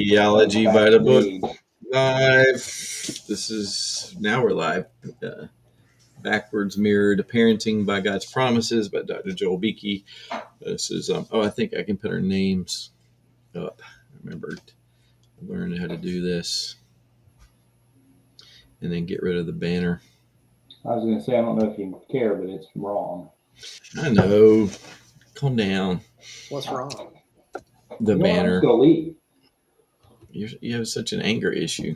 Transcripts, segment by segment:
Theology by the book live. We're live. Backwards Mirror to Parenting by God's Promises by Dr. Joel Beeke. This is, I think I can put our names up. I remembered learn how to do this and then get rid of the banner. I was going to say, I don't know if you care, but it's wrong. I know. Calm down. What's wrong? The banner. I'm going to leave. You have such an anger issue.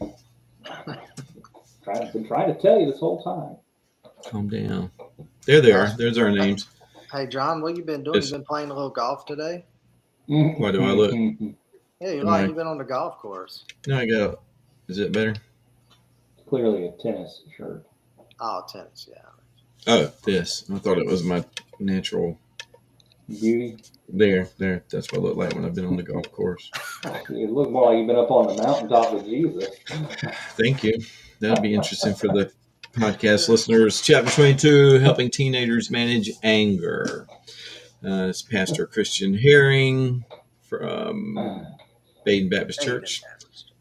I've been trying to tell you this whole time. Calm down. There they are. There's our names. Hey, John, what you been doing? You been playing a little golf today? Why do I look? Yeah, you've been on the golf course. No, I got. Is it better? Clearly a tennis shirt. Oh, tennis, yeah. Oh, this. I thought it was my natural beauty. There. That's what I look like when I've been on the golf course. You look more like you've been up on the mountaintop with Jesus. Thank you. That'd be interesting for the podcast listeners. Chapter 22, Helping Teenagers Manage Anger. It's Pastor Christian Herring from Baden Baptist Church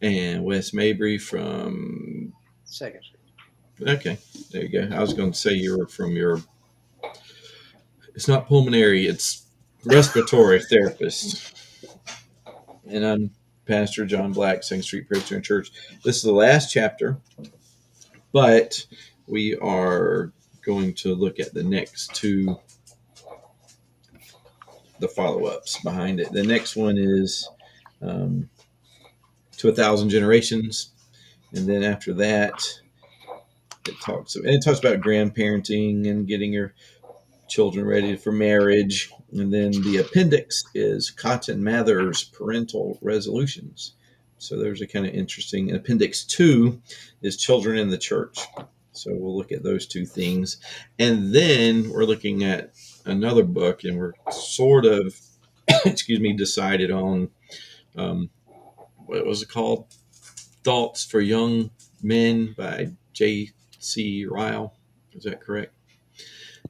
and Wes Mabry from 2nd Street. Okay, there you go. I was going to say you were from it's not pulmonary, it's respiratory therapist. And I'm Pastor John Black, 2nd Street Presbyterian Church. This is the last chapter, but we are going to look at the next two, the follow-ups behind it. The next one is To 1,000 Generations. And then after that, it talks about grandparenting and getting your children ready for marriage. And then the appendix is Cotton Mather's Parental Resolutions. So there's a kind of interesting. Appendix 2 is Children in the Church. So we'll look at those two things. And then we're looking at another book, and we're sort of, decided on, what was it called? Thoughts for Young Men by J.C. Ryle. Is that correct?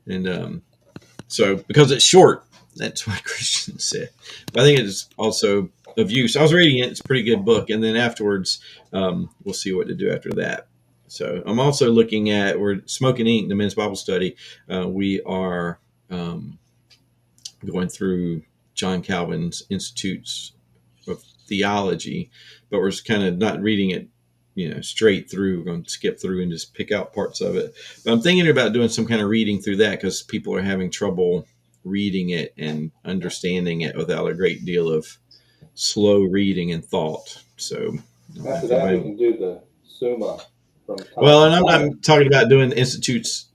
And so because it's short, that's what Christian said. But I think it's also of use. I was reading it. It's a pretty good book. And then afterwards, we'll see what to do after that. So I'm also looking at, we're Smoking Ink, the men's Bible study. We are going through John Calvin's Institutes of Theology, but we're kind of not reading it straight through. We're going to skip through and just pick out parts of it. But I'm thinking about doing some kind of reading through that because people are having trouble reading it and understanding it without a great deal of slow reading and thought. So after that, we can do the Summa. Well, and I'm not talking about doing the institutes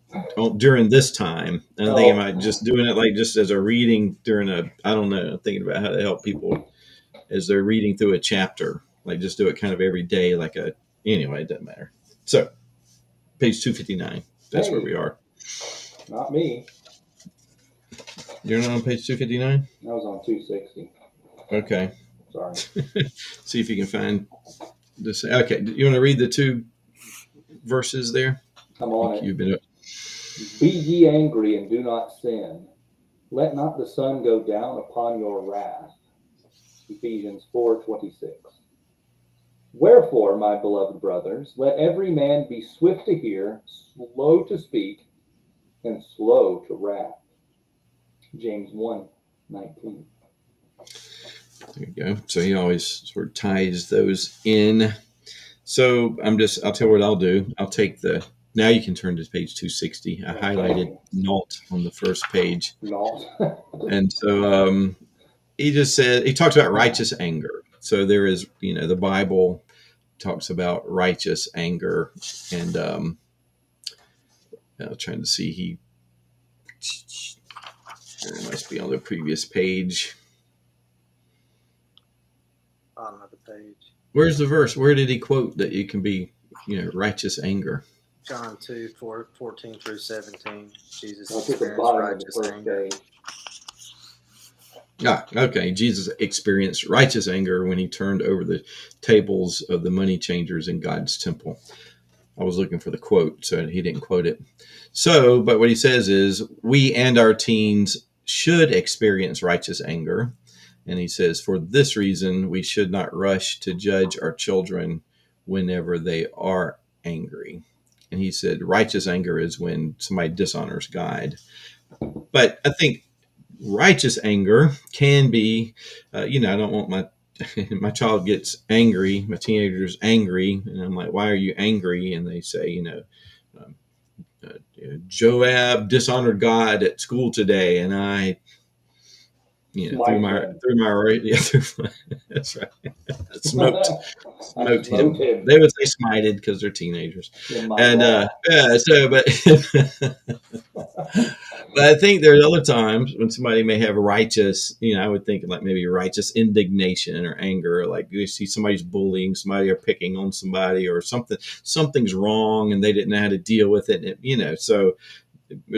during this time. I'm thinking about just doing it like just as a reading during I'm thinking about how to help people as they're reading through a chapter. Like just do it kind of every day, anyway, it doesn't matter. So, page 259, that's where we are. Not me. You're not on page 259? I was on 260. Okay. Sorry. See if you can find this. Okay, you want to read the two verses there? I'm on it. You've been. Be ye angry and do not sin. Let not the sun go down upon your wrath. Ephesians 4:26. Wherefore, my beloved brothers, let every man be swift to hear, slow to speak, and slow to wrath. James 1:19. There you go. So he always sort of ties those in. So I'll tell you what I'll do. I'll take now you can turn to page 260. I highlighted naught on the first page. Naught. And so he talks about righteous anger. So there is, the Bible talks about righteous anger, and I'm trying to see, it must be on the previous page. On another page. Where's the verse? Where did he quote that it can be, righteous anger? John 2:14 through 17. Jesus experienced righteous anger. Okay. Jesus experienced righteous anger when he turned over the tables of the money changers in God's temple. I was looking for the quote, so he didn't quote it. So, but what he says is, we and our teens should experience righteous anger, And he says, for this reason, we should not rush to judge our children whenever they are angry. And he said, righteous anger is when somebody dishonors God. But I think righteous anger can be, I don't want my child gets angry, my teenager's angry, and I'm like, why are you angry? And they say, um, Joab dishonored God at school today, and I, through my that's right, smoked him. They would say smited because they're teenagers, and but I think there are other times when somebody may have a righteous, I would think like maybe righteous indignation or anger, like you see somebody's bullying somebody or picking on somebody or something's wrong and they didn't know how to deal with it, so,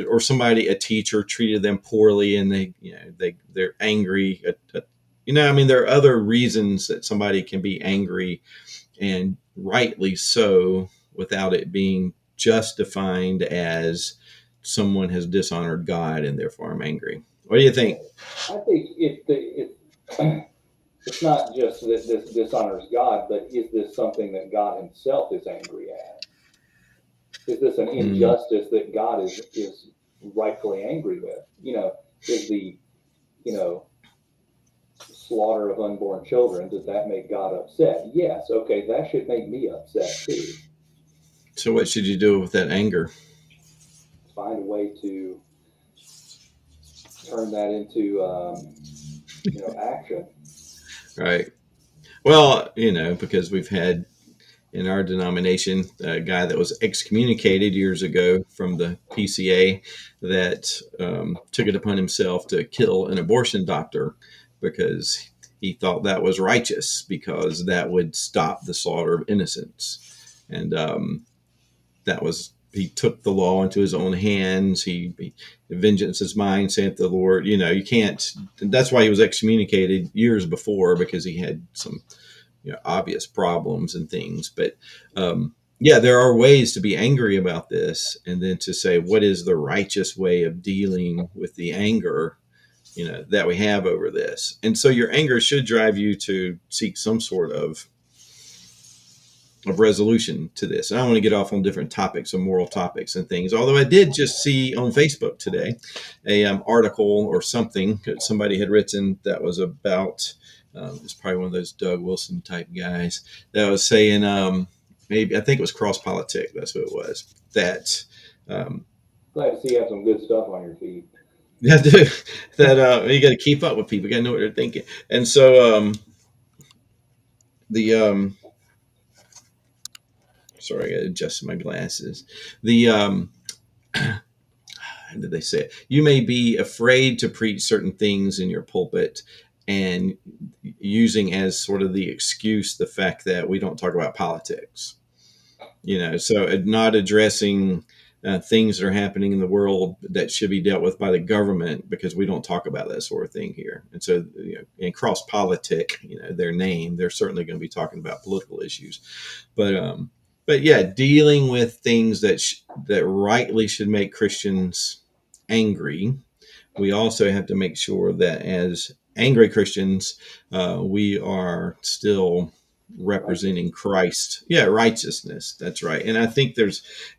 or a teacher treated them poorly and they're angry there are other reasons that somebody can be angry, and rightly so, without it being just defined as someone has dishonored God and therefore I'm angry. What do you think? I think it's not just that this dishonors God, but is this something that God himself is angry at? Is this an injustice that God is rightfully angry with? Is the, slaughter of unborn children, does that make God upset? Yes. Okay, that should make me upset too. So what should you do with that anger? Find a way to turn that into, action. Right. Well, because we've had in our denomination a guy that was excommunicated years ago from the PCA that took it upon himself to kill an abortion doctor because he thought that was righteous because that would stop the slaughter of innocents. And he took the law into his own hands. He vengeance is mine, saith the Lord. You can't. That's why he was excommunicated years before, because he had some obvious problems and things. But there are ways to be angry about this, and then to say what is the righteous way of dealing with the anger that we have over this. And so your anger should drive you to seek some sort of resolution to this. And I want to get off on different topics, some moral topics and things. Although I did just see on Facebook today a article or something that somebody had written that was about, it's probably one of those Doug Wilson type guys that was saying, maybe, I think it was Cross Politic, that's who it was, that glad to see you have some good stuff on your feed. Yeah, that you got to keep up with people. You got to know what they're thinking. And so sorry, I got to adjust my glasses. How did they say it? You may be afraid to preach certain things in your pulpit and using as sort of the excuse the fact that we don't talk about politics. So not addressing things that are happening in the world that should be dealt with by the government, because we don't talk about that sort of thing here. And so, in Cross Politic, their name, they're certainly going to be talking about political issues, but yeah, dealing with things that rightly should make Christians angry. We also have to make sure that as angry Christians, we are still representing Christ. Yeah, righteousness. That's right. And I think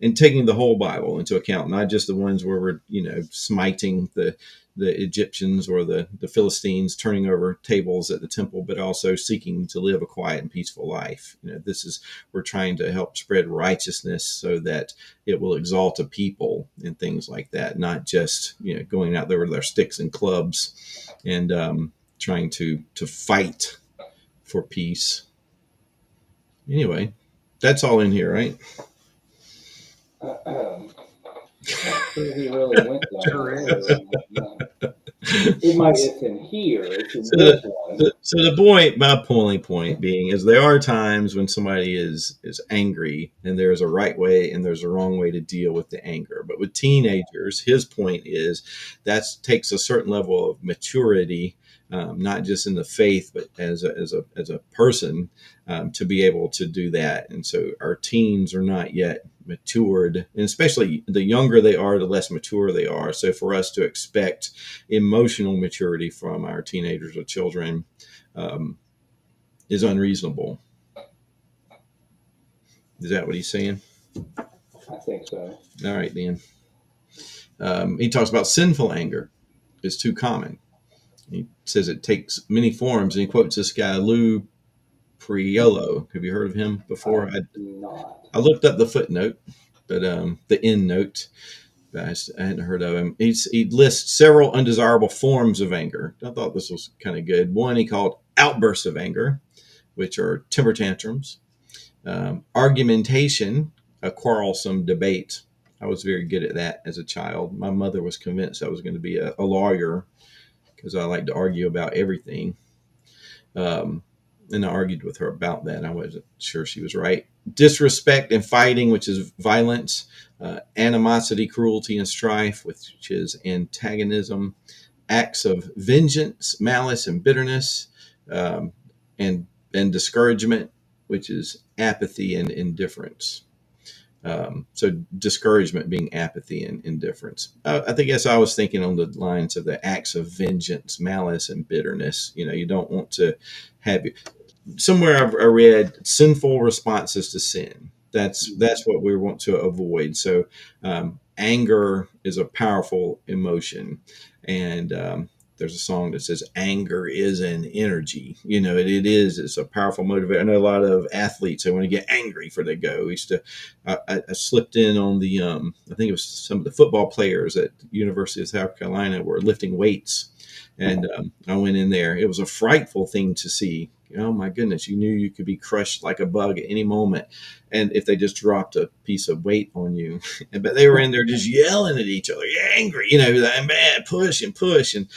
in taking the whole Bible into account, not just the ones where we're, smiting the Egyptians or the Philistines, turning over tables at the temple, but also seeking to live a quiet and peaceful life. We're trying to help spread righteousness so that it will exalt a people and things like that, not just, going out there with our sticks and clubs and trying to fight for peace. Anyway, that's all in here, right? He really went there. It's in here. It's in this one. So my only point being is there are times when somebody is angry, and there is a right way and there's a wrong way to deal with the anger. But with teenagers, his point is that takes a certain level of maturity not just in the faith, but as a person, to be able to do that. And so our teens are not yet matured, and especially the younger they are, the less mature they are. So for us to expect emotional maturity from our teenagers or children is unreasonable. Is that what he's saying? I think so. All right, then. He talks about sinful anger is too common. He says it takes many forms, and he quotes this guy, Lou Priolo. Have you heard of him before? I looked up the footnote, but the end note, I hadn't heard of him. He lists several undesirable forms of anger. I thought this was kind of good. One he called outbursts of anger, which are temper tantrums, argumentation, a quarrelsome debate. I was very good at that as a child. My mother was convinced I was going to be a lawyer because I like to argue about everything. And I argued with her about that. I wasn't sure she was right. Disrespect and fighting, which is violence. Animosity, cruelty, and strife, which is antagonism. Acts of vengeance, malice, and bitterness. And discouragement, which is apathy and indifference. So discouragement being apathy and indifference. I guess I was thinking on the lines of the acts of vengeance, malice, and bitterness. You don't want to have somewhere I read sinful responses to sin. That's what we want to avoid. So anger is a powerful emotion, and there's a song that says anger is an energy. It is. It's a powerful motivator. I know a lot of athletes, they want to get angry before they go. I slipped in on the, I think it was some of the football players at the University of South Carolina were lifting weights. And I went in there. It was a frightful thing to see. Oh my goodness, you knew you could be crushed like a bug at any moment. And if they just dropped a piece of weight on you, but they were in there just yelling at each other, angry, bad, push and push. And,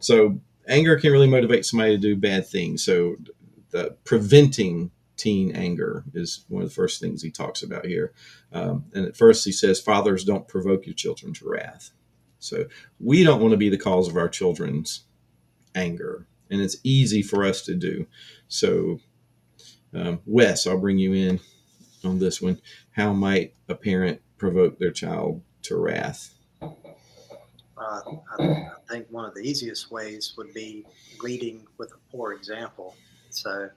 so anger can really motivate somebody to do bad things. So the preventing teen anger is one of the first things he talks about here. And at first he says, fathers, don't provoke your children to wrath. So we don't want to be the cause of our children's anger. And it's easy for us to do. So, Wes, I'll bring you in on this one. How might a parent provoke their child to wrath? I think one of the easiest ways would be leading with a poor example. So,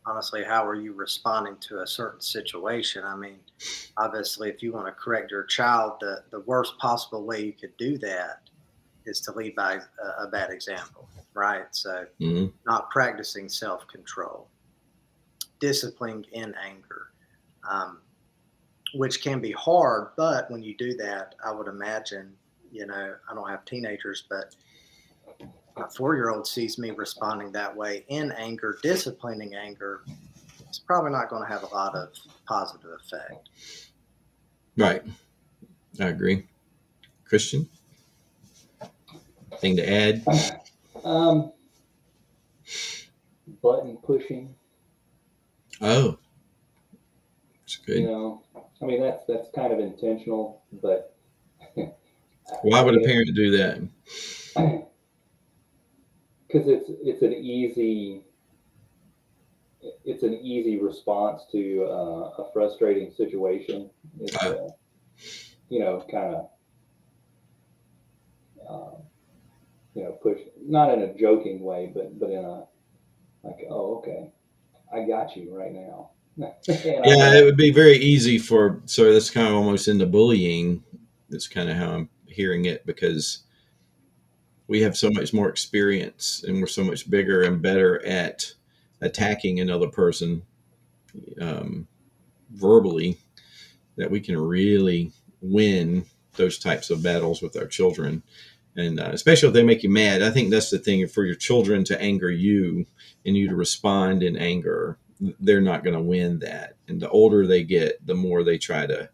honestly, how are you responding to a certain situation? I mean, obviously, if you want to correct your child, the worst possible way you could do that is to lead by a bad example, right? So not practicing self-control, disciplining in anger, which can be hard. But when you do that, I would imagine, I don't have teenagers, but a 4-year-old sees me responding that way in anger, disciplining anger, it's probably not going to have a lot of positive effect. Right. I agree. Christian? Thing to add? Button pushing. Oh, that's good. I mean, that's kind of intentional, but why would a parent do that? Because it's an easy response to a frustrating situation. It's kind of push, not in a joking way, but in a like, oh, okay, I got you right now. It would be very easy so that's kind of almost into bullying. That's kind of how I'm hearing it, because we have so much more experience and we're so much bigger and better at attacking another person verbally that we can really win those types of battles with our children. And especially if they make you mad. I think that's the thing, for your children to anger you and you to respond in anger, they're not going to win that. And the older they get, the more they try to,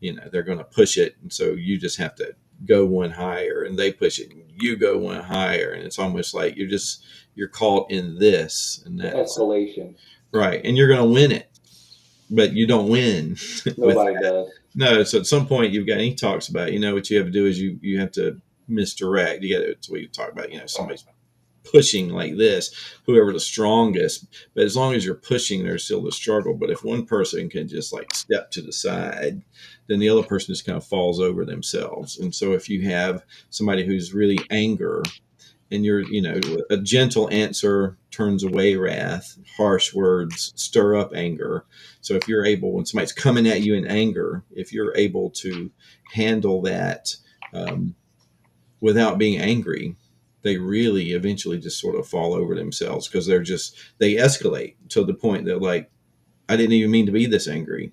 they're going to push it. And so you just have to go one higher, and they push it and you go one higher. And it's almost like you're caught in this and that escalation. Right. And you're going to win it, but you don't win. Nobody does. No. So at some point he talks about, what you have to do is you have to misdirect. It's what you talk about, somebody's pushing like this, whoever the strongest. But as long as you're pushing, there's still the struggle. But if one person can just like step to the side, then the other person just kind of falls over themselves. And so if you have somebody who's really anger, and a gentle answer turns away wrath, harsh words stir up anger. So if you're able, when somebody's coming at you in anger, if you're able to handle that without being angry, they really eventually just sort of fall over themselves, because they escalate to the point that, like, I didn't even mean to be this angry.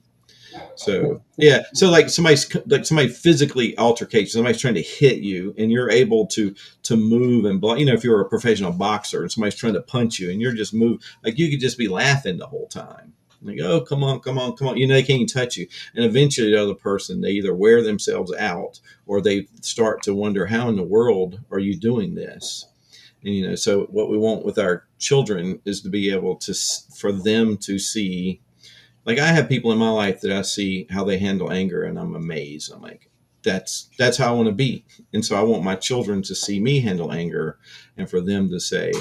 So yeah, so like somebody physically altercates, somebody's trying to hit you, and you're able to move and block. If you're a professional boxer and somebody's trying to punch you, and you're just like, you could just be laughing the whole time. Like, oh, come on. They can't even touch you. And eventually the other person, they either wear themselves out, or they start to wonder, how in the world are you doing this? And, so what we want with our children is to be able for them to see, like, I have people in my life that I see how they handle anger, and I'm amazed. I'm like, that's how I want to be. And so I want my children to see me handle anger, and for them to say,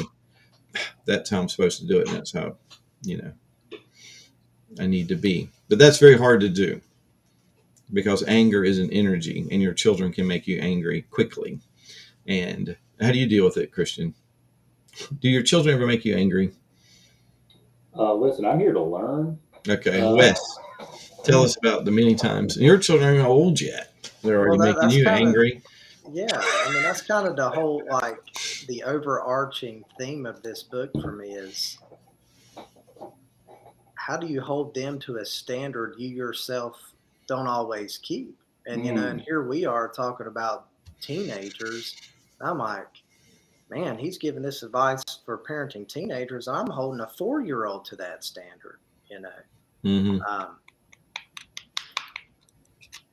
that's how I'm supposed to do it. And that's how, I need to be. But that's very hard to do, because anger is an energy, and your children can make you angry quickly. And how do you deal with it, Christian? Do your children ever make you angry? Listen, I'm here to learn. Okay. Wes, tell us about the many times. And your children aren't even old yet. They're already making you angry. Yeah. I mean, that's kind of the whole, like, the overarching theme of this book for me is, how do you hold them to a standard you yourself don't always keep? And, and here we are talking about teenagers. I'm like, man, he's giving this advice for parenting teenagers. I'm holding a 4-year-old to that standard, Mm-hmm.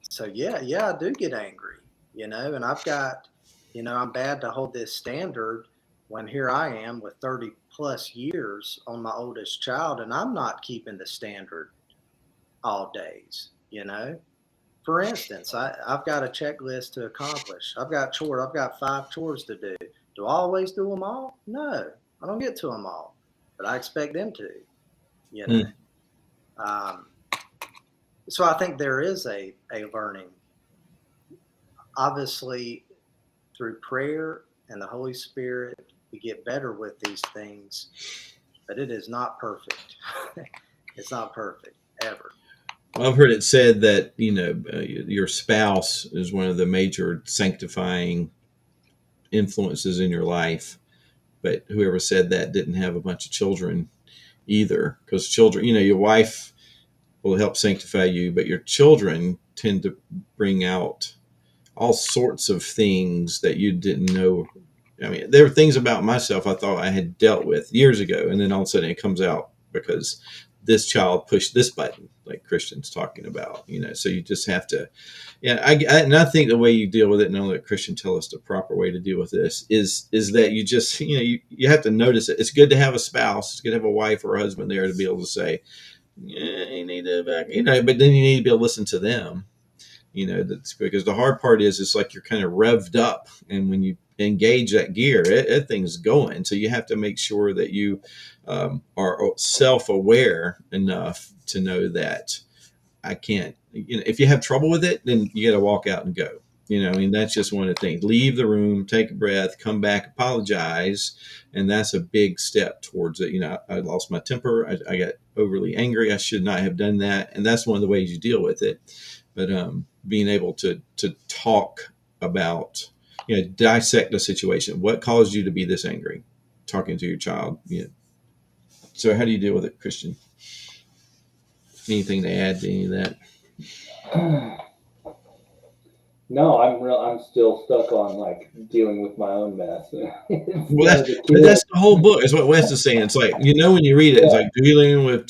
So yeah, I do get angry, and I've got, I'm bad to hold this standard when here I am with 30 plus years on my oldest child, and I'm not keeping the standard all days, For instance, I've got a checklist to accomplish. I've got 5 chores to do. Do I always do them all? No, I don't get to them all, but I expect them to, So I think there is a learning, obviously, through prayer and the Holy Spirit, we get better with these things, but it is not perfect. It's not perfect ever. Well, I've heard it said that, your spouse is one of the major sanctifying influences in your life. But whoever said that didn't have a bunch of children either, because children, your wife will help sanctify you, but your children tend to bring out all sorts of things that you didn't know. I mean, there were things about myself I thought I had dealt with years ago, and then all of a sudden it comes out because this child pushed this button, like Christian's talking about, so you just have to, and I think the way you deal with it, and I'll let Christian tell us the proper way to deal with this, is that you just, you have to notice it. It's good to have a spouse, it's good to have a wife or a husband there to be able to say, you need to back, but then you need to be able to listen to them. That's because the hard part is, it's like you're kind of revved up, and when you engage that gear, that thing's going. So you have to make sure that you are self-aware enough to know that I can't, if you have trouble with it, then you got to walk out and go. That's just one of the things. Leave the room, take a breath, come back, apologize. And that's a big step towards it. I lost my temper. I got overly angry. I should not have done that. And that's one of the ways you deal with it. But being able to talk about, dissect the situation. What caused you to be this angry? Talking to your child. So how do you deal with it, Christian? Anything to add to any of that? No, I'm still stuck on, like, dealing with my own mess. Well, that's the whole book. Is what Wes is saying. It's like, when you read it, it's like dealing with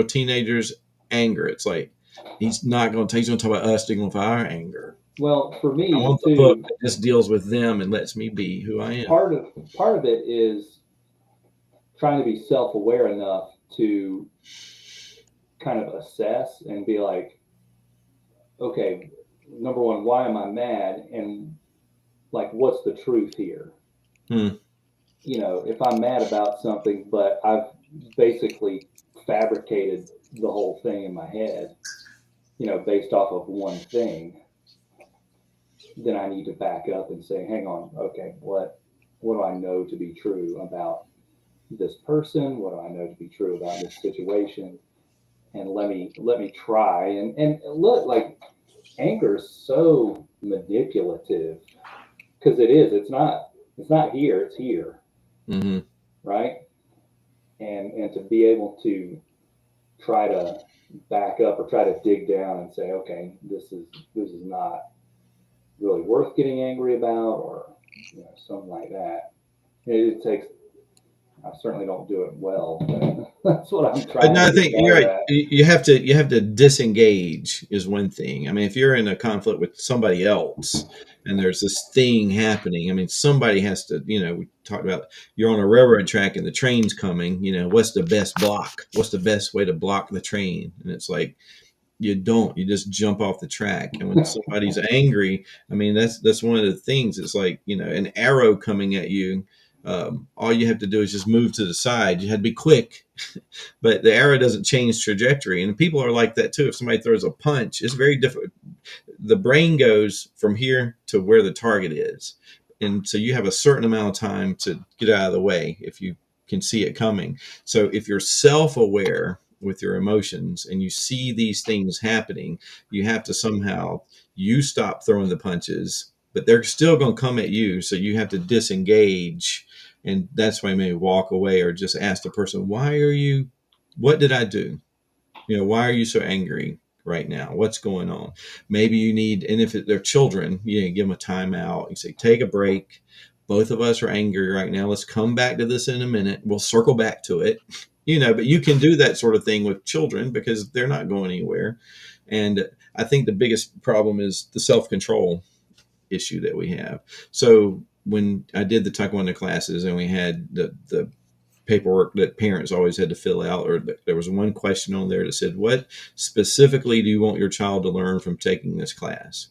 teenagers' anger. It's like he's not going to. He's going to talk about us dealing with our anger. Well, for me, I want the book that just deals with them and lets me be who I am. Part of it is trying to be self-aware enough to kind of assess and be like, okay, number one, why am I mad? And like, what's the truth here? Hmm. You know, if I'm mad about something, but I've basically fabricated the whole thing in my head, you know, based off of one thing, then I need to back up and say, hang on, okay, what do I know to be true about this person? What do I know to be true about this situation? And let me try and look, like, anger is so manipulative because it is. It's not here. It's here, Mm-hmm. right? And to be able to try to back up or try to dig down and say, okay, this is not really worth getting angry about, or something like that. It takes. I certainly don't do it well, but that's what I'm But trying no, to I get think you're better right. at. You have to disengage is one thing. I mean, if you're in a conflict with somebody else and there's this thing happening, I mean, somebody has to. We talked about you're on a railroad track and the train's coming. What's the best block? What's the best way to block the train? And it's like you just jump off the track. And when somebody's angry, I mean, that's one of the things. It's like an arrow coming at you. All you have to do is just move to the side. You had to be quick, but the arrow doesn't change trajectory. And people are like that too. If somebody throws a punch, it's very difficult. The brain goes from here to where the target is. And so you have a certain amount of time to get out of the way if you can see it coming. So if you're self-aware with your emotions and you see these things happening, you have to somehow you stop throwing the punches, but they're still going to come at you. So you have to disengage. And that's why you may walk away or just ask the person, what did I do? Why are you so angry right now? What's going on? Maybe you need, and if they're children, give them a timeout. You say, take a break. Both of us are angry right now. Let's come back to this in a minute. We'll circle back to it. But you can do that sort of thing with children because they're not going anywhere. And I think the biggest problem is the self-control issue that we have. So when I did the Taekwondo classes and we had the paperwork that parents always had to fill out, or there was one question on there that said, what specifically do you want your child to learn from taking this class?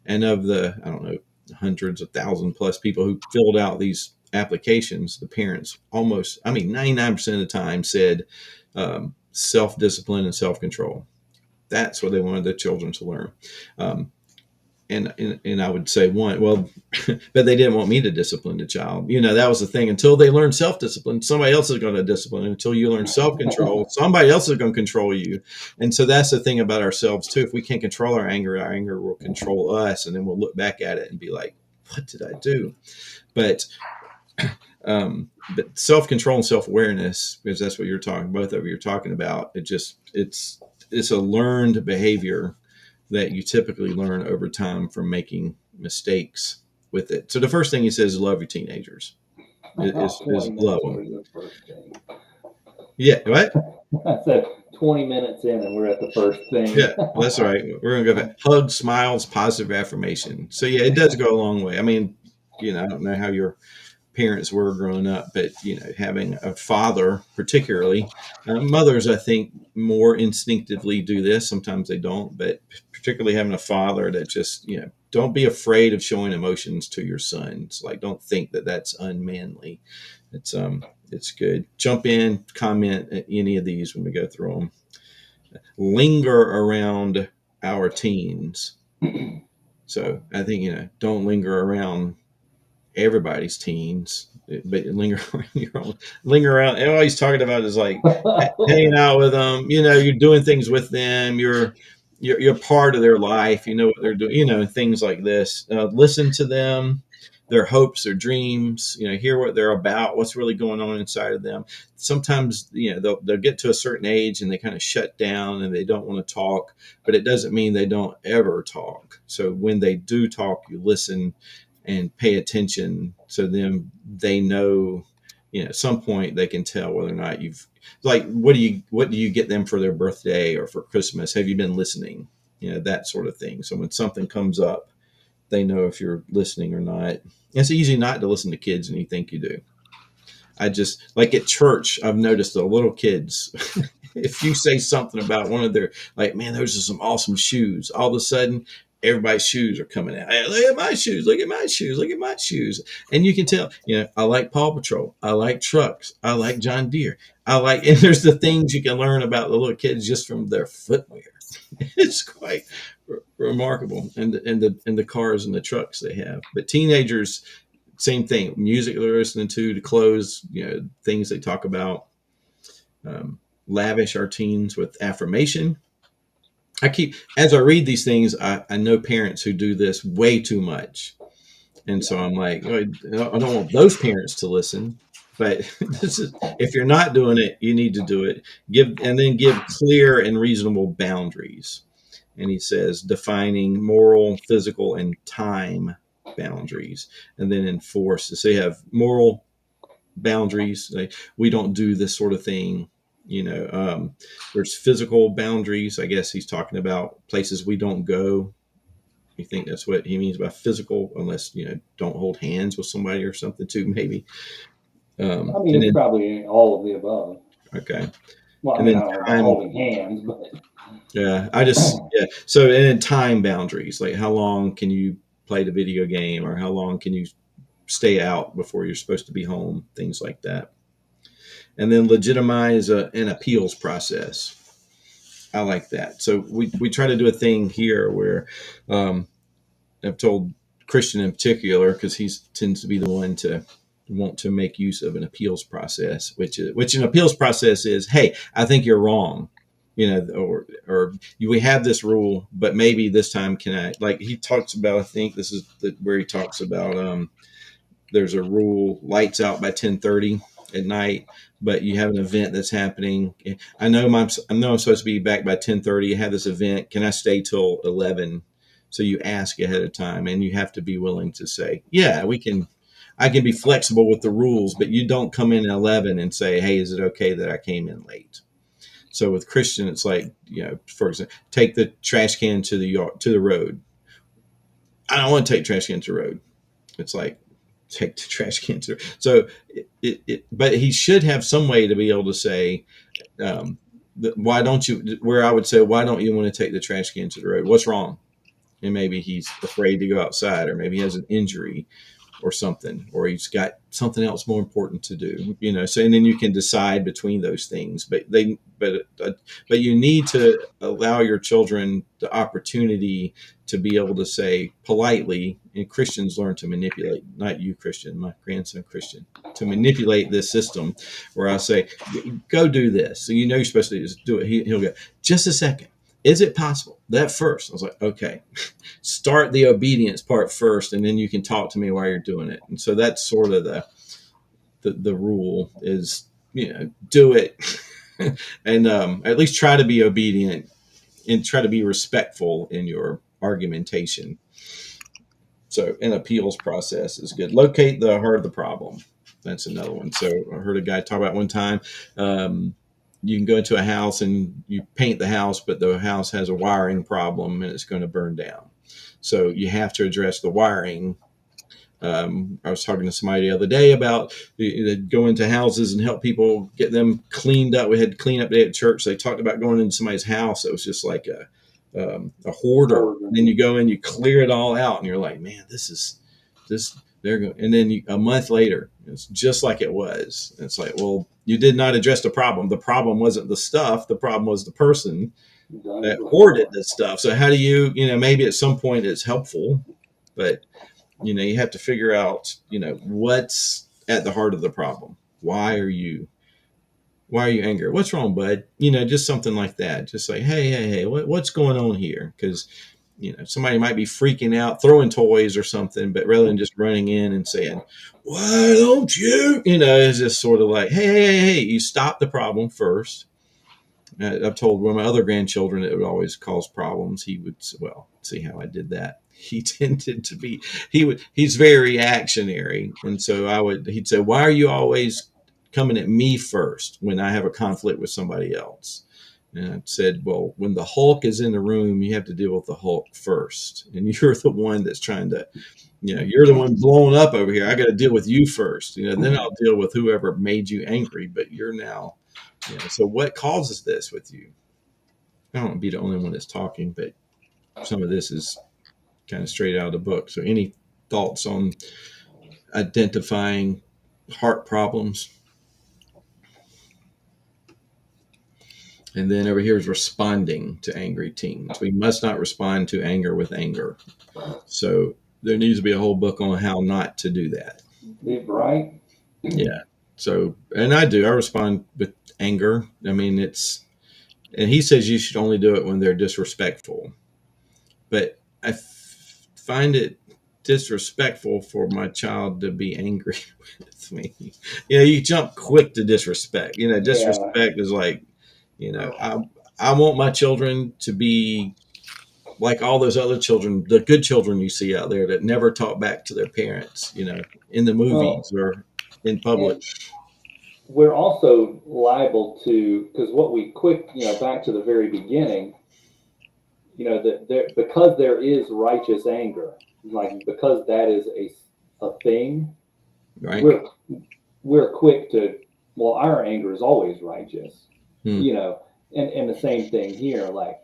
And of the, I don't know, hundreds of thousand plus people who filled out these applications, the parents 99% of the time said self-discipline and self-control. That's what they wanted their children to learn. And I would say but they didn't want me to discipline the child. That was the thing. Until they learn self-discipline, somebody else is going to discipline. Until you learn self-control, somebody else is going to control you. And so that's the thing about ourselves too. If we can't control our anger will control us, and then we'll look back at it and be like, what did I do? But self-control and self-awareness, because that's what both of you are talking about. It's a learned behavior that you typically learn over time from making mistakes with it. So the first thing he says is love your teenagers. Is 20 love minutes them. was the first thing. Yeah, what? I said 20 minutes in and we're at the first thing. Yeah, well, that's all right. We're going to go back. Hugs, smiles, positive affirmation. So yeah, it does go a long way. I mean, I don't know how your parents were growing up, but having a father, particularly mothers, I think more instinctively do this. Sometimes they don't, but particularly having a father that just don't be afraid of showing emotions to your sons. Like, don't think that that's unmanly. It's good. Jump in, comment at any of these when we go through them. Linger around our teens. So I think don't linger around everybody's teens, but linger around. And all he's talking about is like hanging out with them. You're doing things with them. You're part of their life. You know what they're doing. Things like this. Listen to them, their hopes, their dreams. Hear what they're about. What's really going on inside of them. Sometimes they'll get to a certain age and they kind of shut down and they don't want to talk. But it doesn't mean they don't ever talk. So when they do talk, you listen and pay attention, so then they know, at some point they can tell whether or not you've, like, what do you get them for their birthday or for Christmas? Have you been listening? That sort of thing. So when something comes up, they know if you're listening or not. It's easy not to listen to kids and you think you do. I just, like at church, I've noticed the little kids, if you say something about one of their, like, man, those are some awesome shoes, all of a sudden everybody's shoes are coming out. Hey, look at my shoes. Look at my shoes. Look at my shoes. And you can tell, I like Paw Patrol. I like trucks. I like John Deere. And there's the things you can learn about the little kids just from their footwear. It's quite remarkable. And the cars and the trucks they have. But teenagers, same thing. Music they're listening to, the clothes, things they talk about. Lavish our teens with affirmation. As I read these things, I know parents who do this way too much. And so I'm like, I don't want those parents to listen, but if you're not doing it, you need to do it. Give clear and reasonable boundaries. And he says defining moral, physical, and time boundaries, and then enforce. So you have moral boundaries. Like, we don't do this sort of thing. There's physical boundaries. I guess he's talking about places we don't go. You think that's what he means by physical, unless, don't hold hands with somebody or something too, maybe. It's probably all of the above. Okay. Well, I don't know about holding hands, but. Yeah, So, and then time boundaries, like how long can you play the video game, or how long can you stay out before you're supposed to be home, things like that. And then legitimize an appeals process. I like that. So we try to do a thing here where I've told Christian in particular, because he tends to be the one to want to make use of an appeals process, which an appeals process is, hey, I think you're wrong, or we have this rule, but maybe this time can I, like he talks about, I think this is where he talks about there's a rule, lights out by 10:30 at night, but you have an event that's happening. I know I'm supposed to be back by 10:30. You have this event. Can I stay till 11? So you ask ahead of time, and you have to be willing to say, yeah, I can be flexible with the rules, but you don't come in at 11 and say, hey, is it okay that I came in late? So with Christian, it's like, for example, take the trash can to the road. I don't want to take trash can to the road. It's like, take the trash can to. So but he should have some way to be able to say, why don't you? Where I would say, why don't you want to take the trash can to the road? What's wrong? And maybe he's afraid to go outside, or maybe he has an injury or something, or he's got something else more important to do. So, and then you can decide between those things. But you need to allow your children the opportunity to be able to say politely, and Christians learn to manipulate, not you, Christian, my grandson, Christian, to manipulate this system where I say, go do this. So, you're supposed to just do it. He'll go, just a second. Is it possible? That first. I was like, okay, start the obedience part first, and then you can talk to me while you're doing it. And so that's sort of the rule is, do it and at least try to be obedient and try to be respectful in your argumentation. So an appeals process is good. Locate the heart of the problem. That's another one. So I heard a guy talk about one time, you can go into a house and you paint the house, but the house has a wiring problem and it's going to burn down. So you have to address the wiring. I was talking to somebody the other day about go into houses and help people get them cleaned up. We had cleanup day at church. They talked about going into somebody's house that was just like a hoarder. And then you go in, you clear it all out, and you're like, man, this. They're going, and then a month later, it's just like it was. And it's like, well, you did not address the problem. The problem wasn't the stuff. The problem was the person that hoarded the stuff. So how do you, maybe at some point it's helpful, but you have to figure out, what's at the heart of the problem. Why are you angry? What's wrong, bud? Just something like that. Just like, hey, what's going on here? Because somebody might be freaking out, throwing toys or something, but rather than just running in and saying, why don't you, it's just sort of like, hey, you stop the problem first. I've told one of my other grandchildren it would always cause problems. He would, well, see how I did that. He tended to be, he's very reactionary. And so he'd say, why are you always coming at me first when I have a conflict with somebody else? And I said, well, when the Hulk is in the room, you have to deal with the Hulk first. And you're the one that's trying to, you're the one blowing up over here. I got to deal with you first. Then I'll deal with whoever made you angry. But you're now, so what causes this with you? I don't want to be the only one that's talking, but some of this is kind of straight out of the book. So any thoughts on identifying heart problems? And then over here is responding to angry teens. We must not respond to anger with anger. So there needs to be a whole book on how not to do that. Right? Yeah. So, and I do. I respond with anger. I mean, and he says you should only do it when they're disrespectful. But I find it disrespectful for my child to be angry with me. You jump quick to disrespect. Disrespect is like, I want my children to be like all those other children, the good children you see out there that never talk back to their parents, in the movies or in public. We're also liable to, because what we back to the very beginning, because there is righteous anger, like because that is a thing, right? We're quick to, well, our anger is always righteous, Hmm. And the same thing here, like,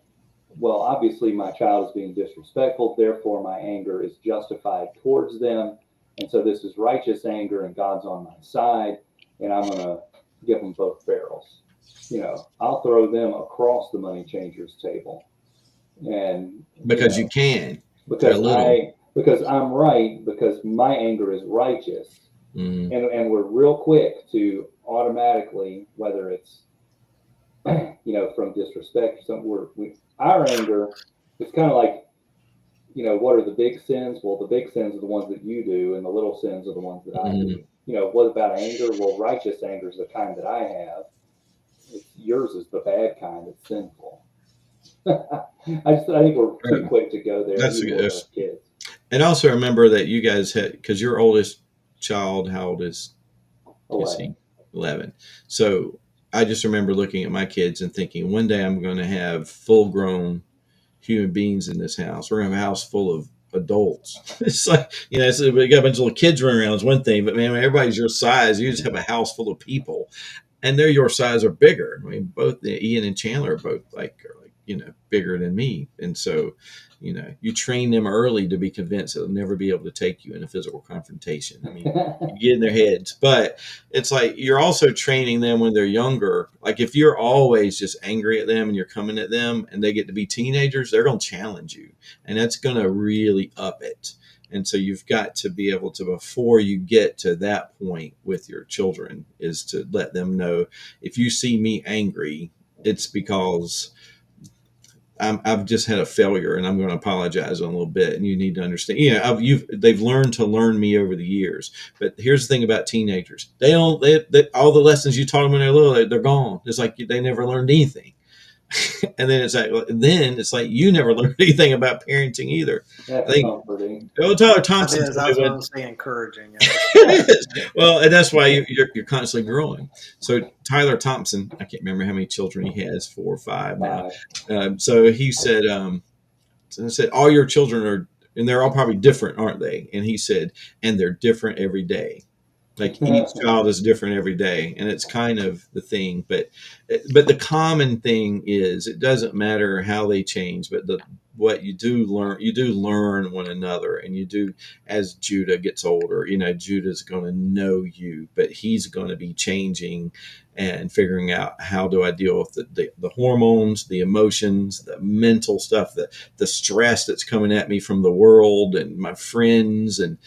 well, obviously my child is being disrespectful, therefore my anger is justified towards them. And so this is righteous anger and God's on my side, and I'm going to give them both barrels. I'll throw them across the money changers table. And because you can. Because I'm right, because my anger is righteous. Mm-hmm. And we're real quick to automatically, whether it's from disrespect or something, our anger is kind of like, what are the big sins? Well, the big sins are the ones that you do, and the little sins are the ones that I do. What about anger? Well, righteous anger is the kind that I have. Yours is the bad kind. It's sinful. I think we're too quick to go there. That's even with our kids. And also remember that you guys had, because your oldest child, how old is 11. 11. So I just remember looking at my kids and thinking, one day I'm going to have full-grown human beings in this house. We're going to have a house full of adults. It's like, we got a bunch of little kids running around is one thing, but man, when everybody's your size, you just have a house full of people, and they're your size or bigger. I mean, both Ian and Chandler are both like bigger than me, and so you train them early to be convinced they'll never be able to take you in a physical confrontation. I mean, you get in their heads, but it's like you're also training them when they're younger. Like if you're always just angry at them and you're coming at them and they get to be teenagers, they're going to challenge you, and that's going to really up it. And so you've got to be able to, before you get to that point with your children, is to let them know, if you see me angry, it's because I've just had a failure, and I'm going to apologize a little bit. And you need to understand. They've learned to learn me over the years. But here's the thing about teenagers: they all the lessons you taught them when they're little, they're gone. It's like they never learned anything. And then it's like you never learned anything about parenting either. That's comforting. Tyler Thompson. That's what I'm saying, encouraging. It is. Well, and that's why you're constantly growing. So Tyler Thompson, I can't remember how many children he has, 4 or 5 now. So he said, all your children are, and they're all probably different, aren't they? And he said, and they're different every day. Like each child is different every day, and it's kind of the thing. But the common thing is, it doesn't matter how they change, but what you do learn one another, and you do. As Judah gets older, Judah's going to know you, but he's going to be changing and figuring out, how do I deal with the hormones, the emotions, the mental stuff, the stress that's coming at me from the world and my friends, and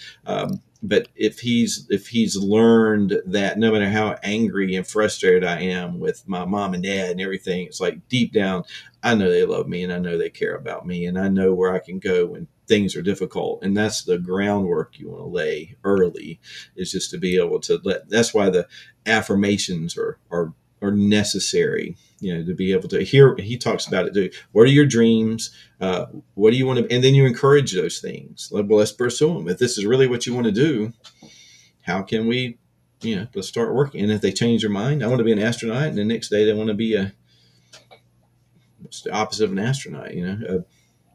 but if he's learned that no matter how angry and frustrated I am with my mom and dad and everything, it's like deep down, I know they love me, and I know they care about me, and I know where I can go when things are difficult. And that's the groundwork you want to lay early, is just to be able to that's why the affirmations are necessary, to be able to hear. He talks about it too. What are your dreams? What do you want to, and then you encourage those things. Like, well, let's pursue them. If this is really what you want to do, how can we, let's start working. And if they change their mind, I want to be an astronaut, and the next day they want to be what's the opposite of an astronaut, a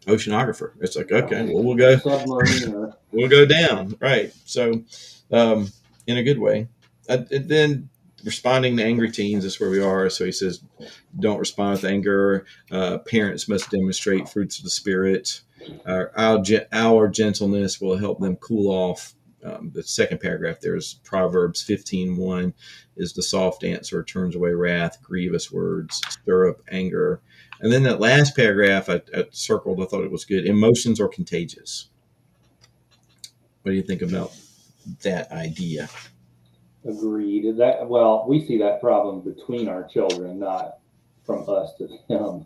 oceanographer. It's like, okay, well, we'll go submariner. We'll go down. Right. So, in a good way. Then responding to angry teens is where we are. So he says, don't respond with anger. Parents must demonstrate fruits of the Spirit. our gentleness will help them cool off. The second paragraph there is Proverbs 15:1 is the soft answer turns away wrath, grievous words stir up anger. And then that last paragraph I circled, I thought it was good. Emotions are contagious. What do you think about that idea? Agreed. That well, we see that problem between our children, not from us to them.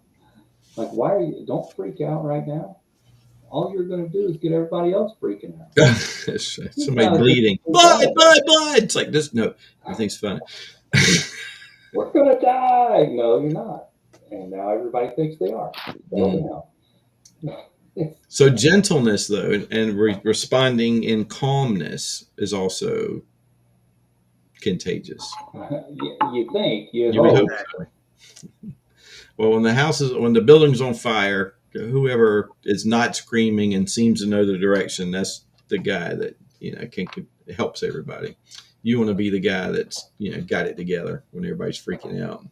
Like, why are you? Don't freak out right now. All you're going to do is get everybody else freaking out. Somebody bleeding. Blood. It's like this. No, everything's fine. We're going to die. No, you're not. And now everybody thinks they are. So gentleness, though, and responding in calmness is also contagious. You think. You hope so. Well, when the building's on fire, whoever is not screaming and seems to know the direction, that's the guy that can helps everybody. You want to be the guy that's got it together when everybody's freaking out.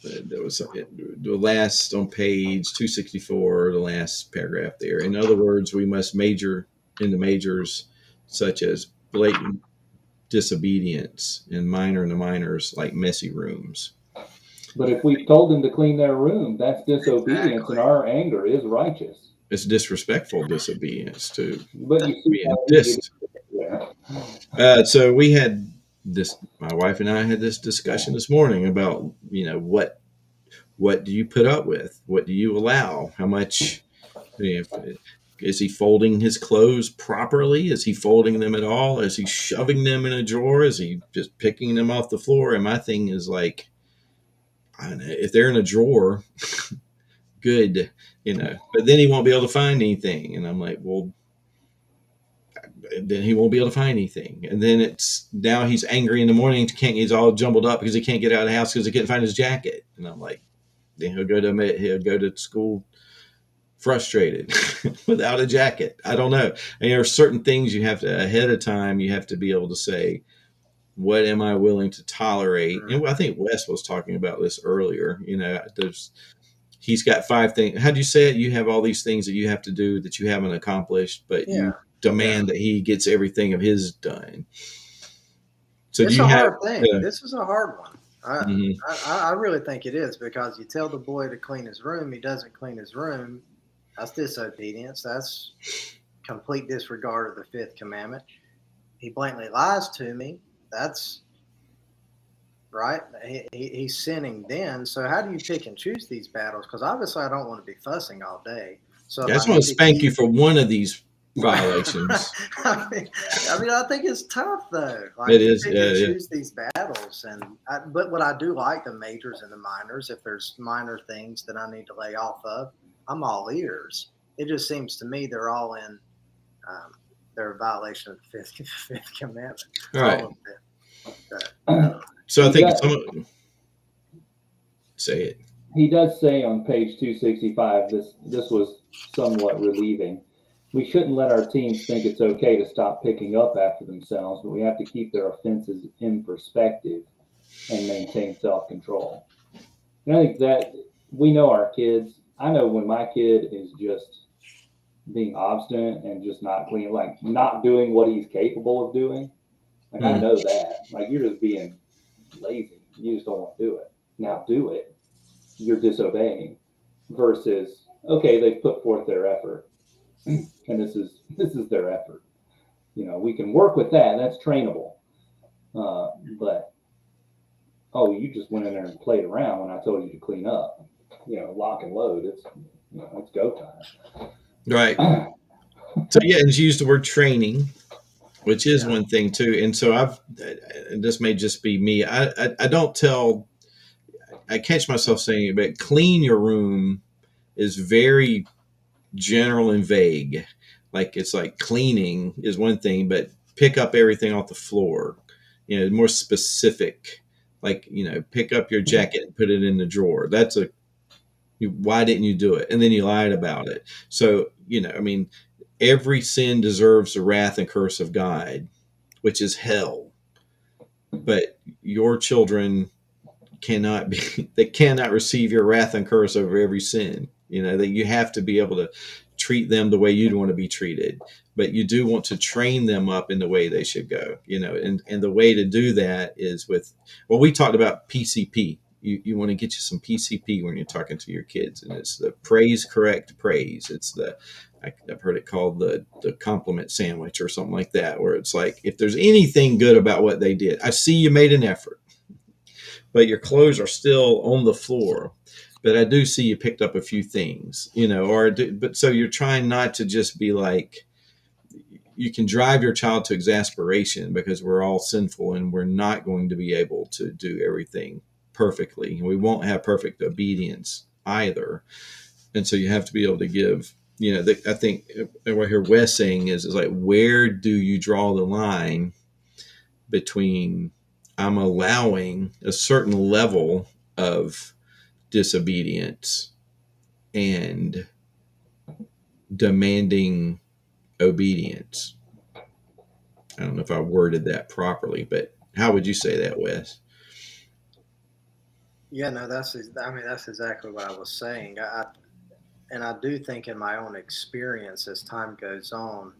There was the last on page 264, the last paragraph there. In other words, we must major in the majors such as blatant disobedience and minor in the minors like messy rooms. But if we told them to clean their room, that's disobedience, and our anger is righteous. It's disrespectful disobedience too. But you see, so we had this. My wife and I had this discussion this morning about what do you put up with? What do you allow? How much? Is he folding his clothes properly? Is he folding them at all? Is he shoving them in a drawer? Is he just picking them off the floor? And my thing is like, I don't know, if they're in a drawer, good, but then he won't be able to find anything. And I'm like, well, then he won't be able to find anything. And then now he's angry in the morning. He's all jumbled up because he can't get out of the house because he can't find his jacket. And I'm like, then he'll go to school frustrated without a jacket. I don't know. And there are certain things you have to, ahead of time, you have to be able to say, what am I willing to tolerate? And I think Wes was talking about this earlier. He's got 5 things. How do you say it? You have all these things that you have to do that you haven't accomplished, but you demand that he gets everything of his done. So it's a hard thing. This is a hard one. I really think it is, because you tell the boy to clean his room, he doesn't clean his room. That's disobedience. That's complete disregard of the 5th commandment. He blatantly lies to me. That's right. He's sinning then. So how do you pick and choose these battles? Because obviously I don't want to be fussing all day. So I just want to spank you for one of these violations. I mean, I think it's tough though. Like, it is. Choose these battles, but what I do like, the majors and the minors. If there's minor things that I need to lay off of, I'm all ears. It just seems to me they're all in. They're a violation of the 5th commandment. All right. So I think say it. He does say on page 265. This was somewhat relieving. We shouldn't let our teens think it's okay to stop picking up after themselves, but we have to keep their offenses in perspective and maintain self-control. And I think that we know our kids. I know when my kid is just being obstinate and just not clean, like not doing what he's capable of doing. Like I know that. Like you're just being lazy. You just don't want to do it. Now do it. You're disobeying. Versus, okay, they've put forth their effort. And this is their effort. We can work with that. That's trainable. But you just went in there and played around when I told you to clean up. Lock and load. It's go time. Right. So and you used the word training, which is one thing too. And so this may just be me. I don't tell. I catch myself saying it, but clean your room is very general and vague. Like it's like cleaning is one thing, but pick up everything off the floor, more specific, like, pick up your jacket and put it in the drawer. That's why didn't you do it? And then you lied about it. So, every sin deserves the wrath and curse of God, which is hell. But your children cannot receive your wrath and curse over every sin. that you have to be able to treat them the way you'd want to be treated, but you do want to train them up in the way they should go, and the way to do that is we talked about PCP. You want to get you some PCP when you're talking to your kids, and it's the correct praise. It's I've heard it called the compliment sandwich or something like that, where it's like, if there's anything good about what they did, I see you made an effort, but your clothes are still on the floor. But I do see you picked up a few things, but so you're trying not to just be like, you can drive your child to exasperation, because we're all sinful and we're not going to be able to do everything perfectly. We won't have perfect obedience either. And so you have to be able to give, I think what I hear Wes saying is like, where do you draw the line between I'm allowing a certain level of disobedience and demanding obedience? I don't know if I worded that properly, but how would you say that, Wes? Yeah, no, that's exactly what I was saying. I do think in my own experience, as time goes on,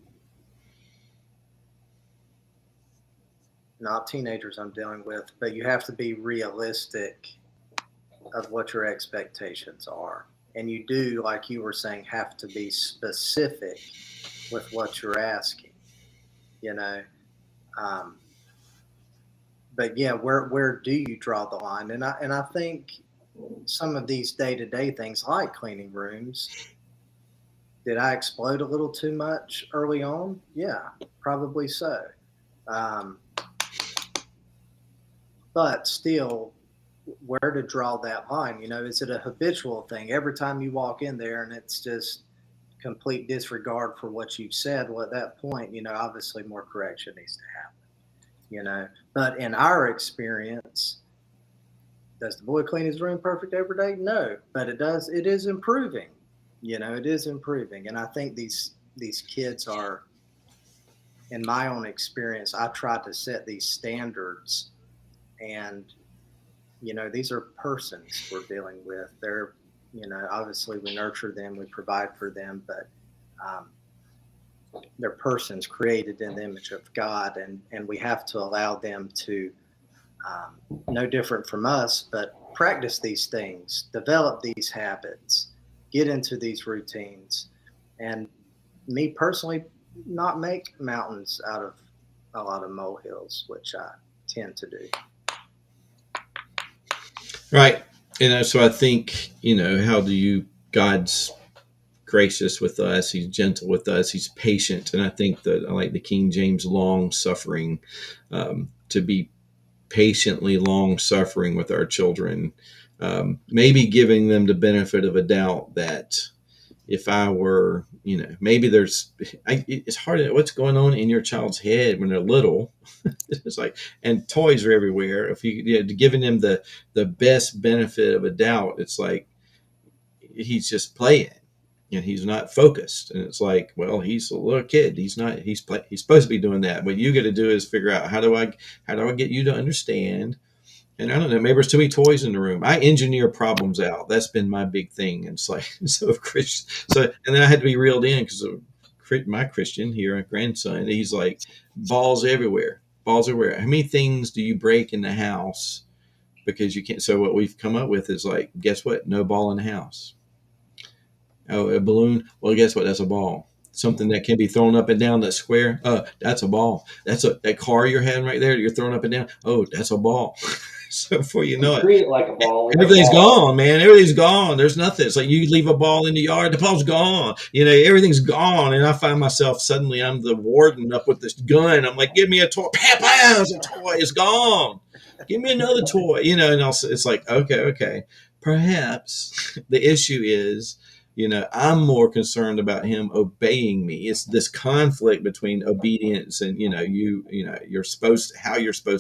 not teenagers I'm dealing with, but you have to be realistic of what your expectations are. And you do, like you were saying, have to be specific with what you're asking, But yeah, where do you draw the line? And I think some of these day-to-day things like cleaning rooms, did I explode a little too much early on? Yeah, probably so. But still, where to draw that line? Is it a habitual thing? Every time you walk in there and it's just complete disregard for what you've said, well, at that point, obviously more correction needs to happen, But in our experience, does the boy clean his room perfect every day? No, but it is improving. It is improving. And I think these kids are, in my own experience, I try to set these standards, and these are persons we're dealing with. They're, obviously we nurture them, we provide for them, but they're persons created in the image of God, and we have to allow them to, no different from us, but practice these things, develop these habits, get into these routines, and me personally, not make mountains out of a lot of molehills, which I tend to do. Right. So I think, God's gracious with us. He's gentle with us. He's patient. And I think that I like the King James long suffering, to be patiently long suffering with our children, maybe giving them the benefit of a doubt that if I were, maybe it's hard to know what's going on in your child's head when they're little. It's like, and toys are everywhere. If giving them the best benefit of a doubt, it's like he's just playing and he's not focused. And it's like, well, he's a little kid. He's supposed to be doing that. What you got to do is figure out how do I get you to understand. And I don't know, maybe there's too many toys in the room. I engineer problems out. That's been my big thing. And it's like, and then I had to be reeled in because of my Christian here, a grandson, he's like, balls everywhere. How many things do you break in the house because you can't? So what we've come up with is like, guess what? No ball in the house. Oh, a balloon. Well, guess what? That's a ball. Something that can be thrown up and down that square. That's a ball. That car you're having right there. You're throwing up and down. Oh, that's a ball. So before you know it, treat it like a ball. Everything's gone, man. Everything's gone. There's nothing. It's like you leave a ball in the yard, the ball's gone. Everything's gone. And I find myself suddenly, I'm the warden up with this gun. I'm like, give me a toy. Pow, pow, it's a toy. It's gone. Give me another toy. And it's like, okay. Perhaps the issue is, I'm more concerned about him obeying me. It's this conflict between obedience and, how you're supposed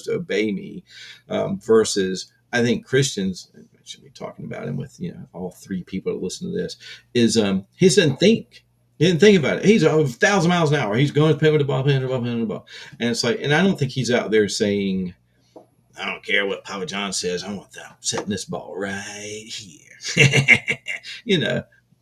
to obey me, versus I think Christians, I should be talking about him with, all three people that listen to this, is he doesn't think. He didn't think about it. He's 1,000 miles an hour. He's going to play with the ball, playing the ball. And it's like, and I don't think he's out there saying, I don't care what Papa John says. I want that setting this ball right here.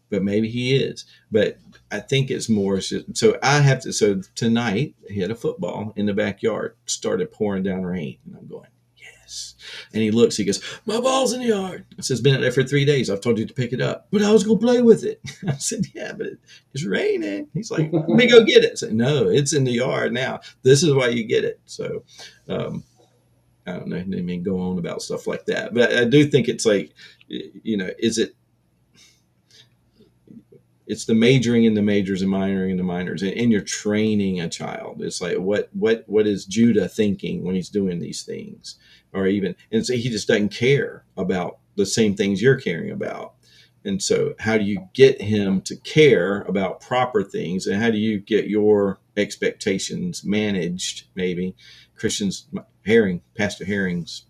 but maybe he is. But I think it's more so so tonight he had a football in the backyard, started pouring down rain, and I'm going, yes. And he looks, he goes, my ball's in the yard. I said, it's been out there for 3 days. I've told you to pick it up, but I was going to play with it. I said, yeah, but it's raining. He's like, let me go get it. I said, no, it's in the yard now. This is why you get it. So, I don't know. I didn't mean go on about stuff like that, but I do think it's like, it's the majoring in the majors and minoring in the minors, and you're training a child. It's like, what is Judah thinking when he's doing these things? Or even, and so he just doesn't care about the same things you're caring about. And so how do you get him to care about proper things, and how do you get your expectations managed? Maybe Pastor Herrings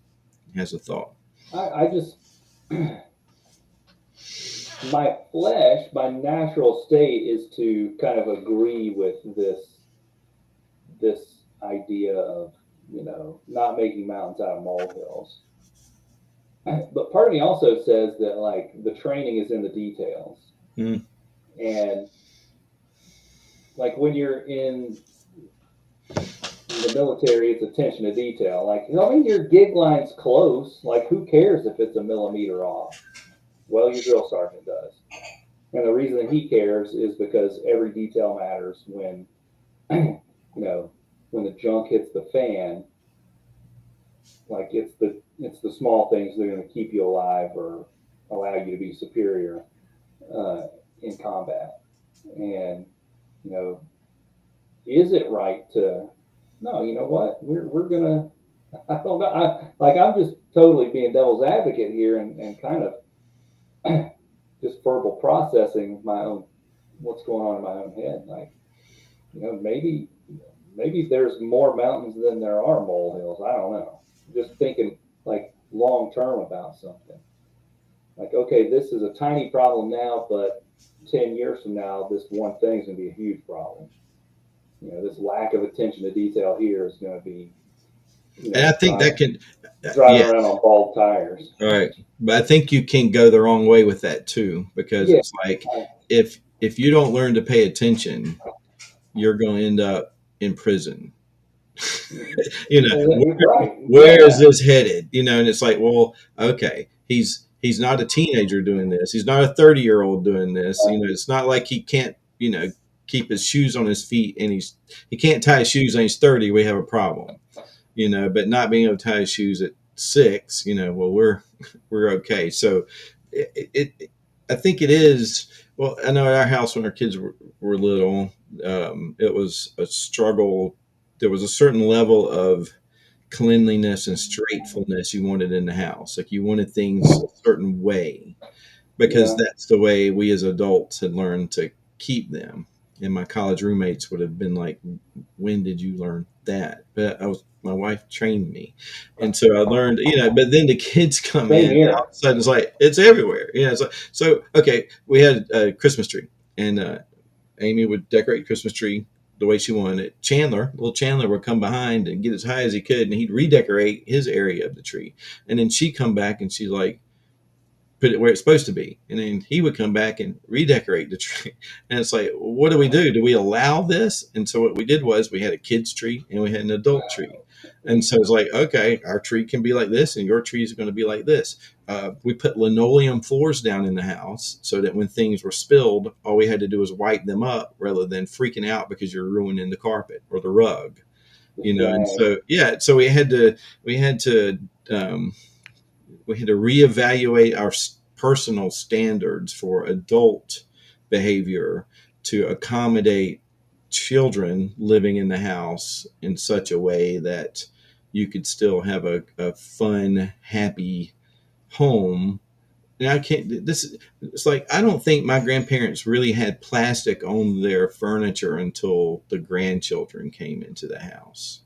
has a thought. I just, my flesh, my natural state is to kind of agree with this idea of, not making mountains out of molehills. But part of me also says that, like, the training is in the details. Mm. And like when you're in the military, it's attention to detail. Like, your gig line's close. Like, who cares if it's a millimeter off? Well, your drill sergeant does. And the reason that he cares is because every detail matters when, when the junk hits the fan. Like, it's the small things that are going to keep you alive or allow you to be superior in combat. And, is it right to, no, you know what, we're going to, I don't know, I'm just totally being devil's advocate here and kind of just verbal processing my own, what's going on in my own head. Like, maybe there's more mountains than there are molehills. I don't know. Just thinking like long term about something. Like, okay, this is a tiny problem now, but 10 years from now, this one thing is going to be a huge problem. This lack of attention to detail here is going to be, and I think that can driving around on bald tires. All right, but I think you can go the wrong way with that too, because it's like if you don't learn to pay attention, you're going to end up in prison. Where is this headed? And it's like, well, okay, he's not a teenager doing this. He's not a 30-year-old doing this. It's not like he can't, keep his shoes on his feet, and he can't tie his shoes and he's 30. We have a problem, but not being able to tie his shoes at 6, well, we're okay. So I think it is. Well, I know at our house when our kids were little, it was a struggle. There was a certain level of cleanliness and straightfulness you wanted in the house. Like, you wanted things a certain way, because that's the way we as adults had learned to keep them. And my college roommates would have been like, when did you learn that? But my wife trained me. And so I learned, but then the kids come in, and all of a sudden it's like, it's everywhere. It's like, so, okay, we had a Christmas tree, and Amy would decorate Christmas tree the way she wanted it. Little Chandler would come behind and get as high as he could, and he'd redecorate his area of the tree. And then she'd come back and she's like, put it where it's supposed to be. And then he would come back and redecorate the tree. And it's like, what do we do? Do we allow this? And so what we did was we had a kid's tree and we had an adult tree. And so it's like, okay, our tree can be like this and your tree is going to be like this. We put linoleum floors down in the house so that when things were spilled, all we had to do was wipe them up rather than freaking out because you're ruining the carpet or the rug, And so we had to reevaluate our personal standards for adult behavior to accommodate children living in the house in such a way that you could still have a fun, happy home. And it's like, I don't think my grandparents really had plastic on their furniture until the grandchildren came into the house.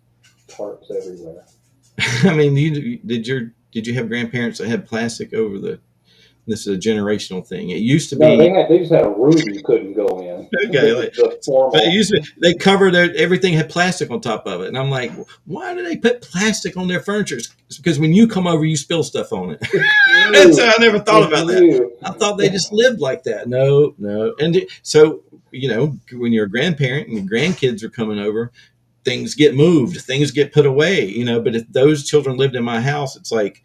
Tarps everywhere. I mean, did you have grandparents that had plastic over the This is a generational thing. It used to No, be they just had a room you couldn't go in. okay, The but it formal. used to be, they covered everything had plastic on top of it, and I'm like, why do they put plastic on their furniture? It's because when you come over, you spill stuff on it. And so I never thought about that. I thought they just lived like that. No, no, and so when you're a grandparent and your grandkids are coming over, things get moved, things get put away. But if those children lived in my house, it's like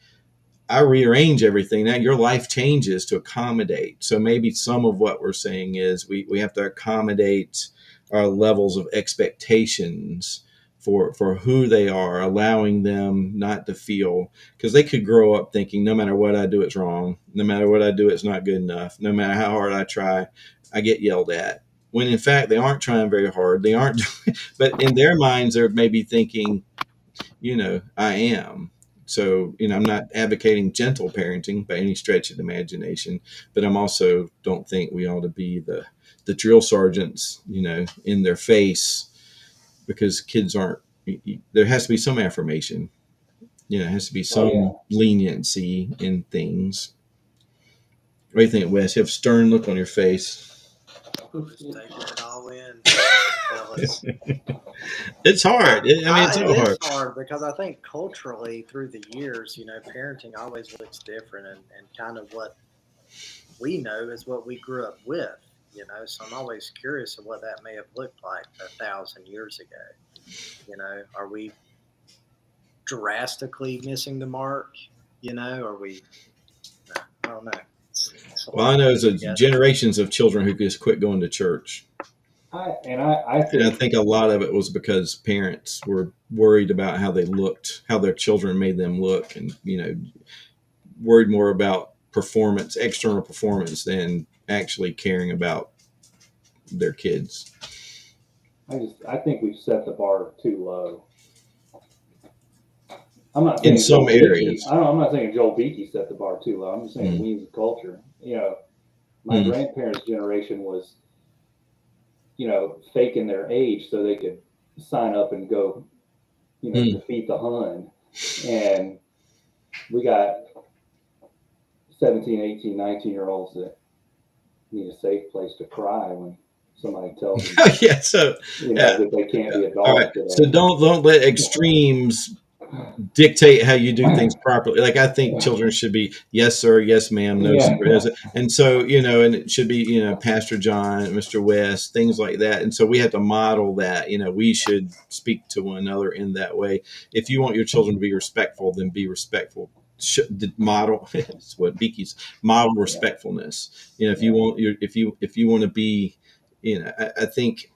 I rearrange everything. Now your life changes to accommodate. So maybe some of what we're saying is we have to accommodate our levels of expectations for who they are, allowing them not to feel, because they could grow up thinking no matter what I do, it's wrong. No matter what I do, it's not good enough. No matter how hard I try, I get yelled at. When in fact, they aren't trying very hard. They aren't, but in their minds, they're maybe thinking, I am. So, I'm not advocating gentle parenting by any stretch of the imagination, but I'm also don't think we ought to be the drill sergeants, in their face, because kids aren't, there has to be some affirmation, there has to be some leniency in things. What do you think, Wes? You have a stern look on your face. Just taking it all in. It's hard. It's so hard. It's hard because I think culturally through the years, parenting always looks different, and kind of what we know is what we grew up with, so I'm always curious of what that may have looked like 1,000 years ago. Are we drastically missing the mark? Are we, I don't know. Well, I know there's generations of children who just quit going to church. I think a lot of it was because parents were worried about how they looked, how their children made them look, and worried more about performance, external performance, than actually caring about their kids. I think we've set the bar too low. I'm not saying in some areas. I'm not saying Joel Beeke set the bar too low. I'm just saying we as a culture. My grandparents' generation was, faking their age so they could sign up and go, defeat the Hun. And we got 17, 18, 19-year-olds that need a safe place to cry when somebody tells them that they can't be adults. All right. So don't let extremes dictate how you do things properly. Like, I think children should be yes sir, yes ma'am, no sir. And so, and it should be, Pastor John, Mr. West, things like that. And so we have to model that. We should speak to one another in that way. If you want your children to be respectful, then be respectful. Model it's what Beeke's model respectfulness. If you want to be, I think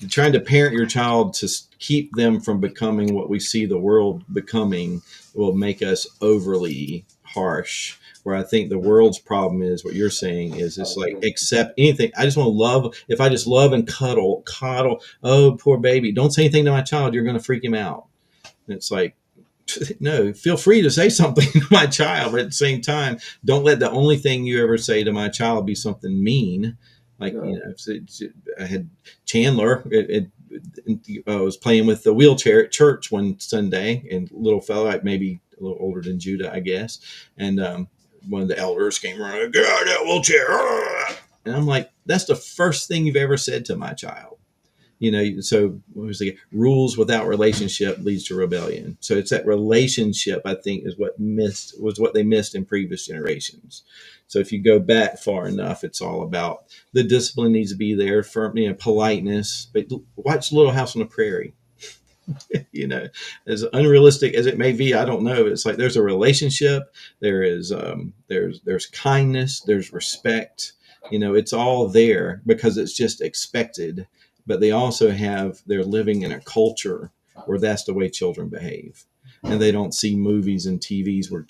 trying to parent your child to keep them from becoming what we see the world becoming will make us overly harsh. Where I think the world's problem is what you're saying is it's like accept anything. I just want to love. If I just love and cuddle, oh, poor baby, don't say anything to my child. You're going to freak him out. And it's like, no, feel free to say something to my child, but at the same time, don't let the only thing you ever say to my child be something mean. Like, I had Chandler. I was playing with the wheelchair at church one Sunday, and little fellow, like maybe a little older than Judah, I guess. And one of the elders came around, get out of that wheelchair. And I'm like, that's the first thing you've ever said to my child. So what was the rules without relationship leads to rebellion. So it's that relationship, I think, is what they missed in previous generations. So if you go back far enough, it's all about the discipline needs to be there for politeness. But watch Little House on the Prairie. As unrealistic as it may be, I don't know. It's like there's a relationship. There is there's kindness. There's respect. It's all there because it's just expected. But they also they're living in a culture where that's the way children behave. And they don't see movies and TVs where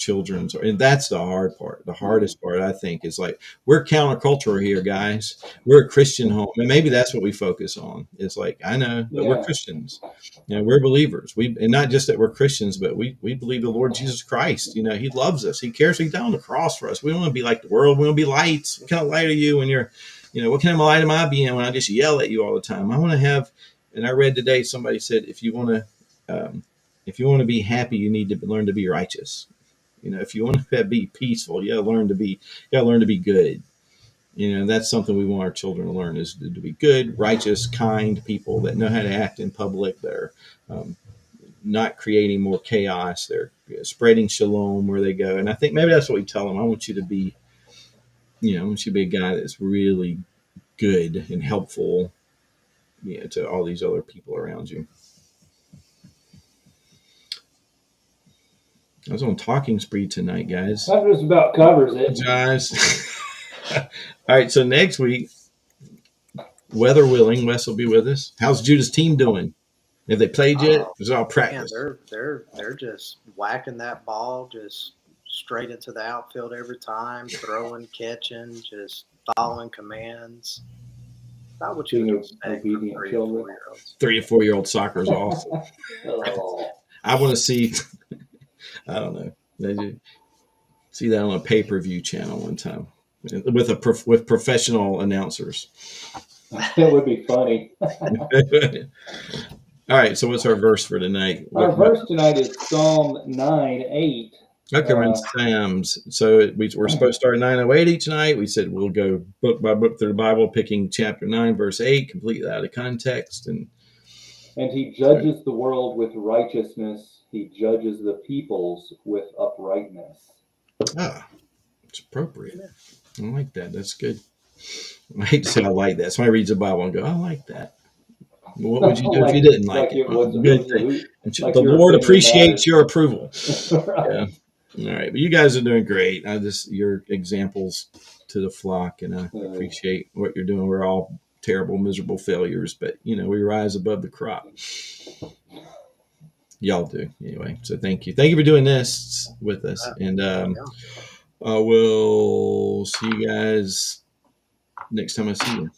and that's the hard part. The hardest part, I think, is like, we're counterculture here, guys. We're a Christian home. And maybe that's what we focus on. It's like, I know, but we're Christians. We're believers. And not just that we're Christians, but we believe the Lord Jesus Christ. He loves us. He cares. He died on the cross for us. We don't want to be like the world. We want to be lights. What kind of light are you when you're, what kind of light am I being when I just yell at you all the time? I want to have, and I read today, somebody said, if you want to be happy, you need to learn to be righteous. If you want to be peaceful, you got to learn to be good. That's something we want our children to learn, is to be good, righteous, kind people that know how to act in public. They're not creating more chaos. They're spreading shalom where they go. And I think maybe that's what we tell them. I want you to be, I want you to be a guy that's really good and helpful, to all these other people around you. I was on talking spree tonight, guys. That just about covers it. Guys. All right, so next week, weather willing, Wes will be with us. How's Judah's team doing? Have they played yet? It's all practice. Man, they're just whacking that ball just straight into the outfield every time, throwing, catching, just following commands. Not what you would expect from 3 or 4-year-olds. 3 or 4-year-old soccer is awesome. Oh. I want to see. I don't know. See that on a pay-per-view channel one time with professional announcers. That would be funny. All right, so what's our verse for tonight? Our verse tonight is Psalm 9:8. Okay, we're in Psalms. So we're supposed to start 9:08 each night. We said we'll go book by book through the Bible, picking chapter 9, verse 8, completely out of context. And he judges the world with righteousness. He judges the peoples with uprightness. It's appropriate. I like that. That's good. I hate to say I like that. Somebody reads the Bible and go, I like that. Well, what would you do if you didn't like it? Good thing. The Lord appreciates your approval. Right. Yeah. All right. But you guys are doing great. You're examples to the flock, and I appreciate what you're doing. We're all terrible, miserable failures, but, we rise above the crop. Y'all do. Anyway, so thank you. Thank you for doing this with us. And we'll see you guys next time I see you.